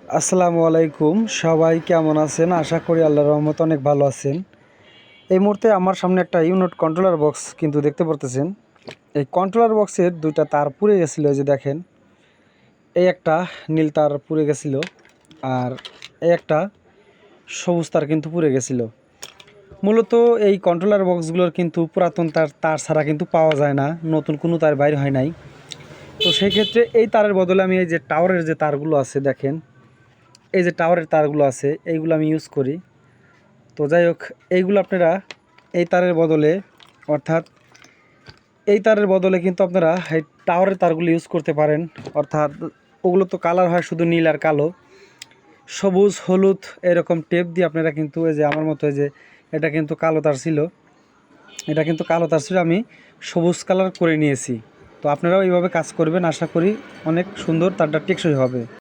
আসসালামু আলাইকুম, সবাই কেমন আছেন? আশা করি আল্লাহর রহমতে অনেক ভালো আছেন। এই মুহূর্তে আমার সামনে একটা ইউনিট কন্ট্রোলার বক্স কিন্তু দেখতে পারতেছেন। এই কন্ট্রোলার বক্সের দুইটা তার পুড়ে গেছিলো, এই যে দেখেন। এই একটা নীল তার পুড়ে গেছিলো, আর এই একটা সবুজ তার কিন্তু পুড়ে গেছিলো। মূলত এই কন্ট্রোলার বক্সগুলোর কিন্তু পুরাতন তার ছাড়া কিন্তু পাওয়া যায় না, নতুন কোনো তার বাইর হয় নাই। তো সেই ক্ষেত্রে এই তারের বদলে আমি এই যে টাওয়ারের যে তারগুলো আছে দেখেন, এই যে টাওয়ারের তারগুলো আছে এইগুলো আমি ইউজ করি। তো যাই হোক, এইগুলো আপনারা এই তারের বদলে, অর্থাৎ এই তারের বদলে কিন্তু আপনারা এই টাওয়ারের তারগুলো ইউজ করতে পারেন। অর্থাৎ ওগুলো তো কালার হয় শুধু নীল আর কালো, সবুজ হলুদ এরকম টেপ দিয়ে আপনারা কিন্তু, এই যে আমার মতো, এই যে এটা কিন্তু কালো তার ছিল, এটা কিন্তু কালো তার ছিল, আমি সবুজ কালার করে নিয়েছি। তো আপনারাও এইভাবে কাজ করবেন, আশা করি অনেক সুন্দর তারটা টেকসই হবে।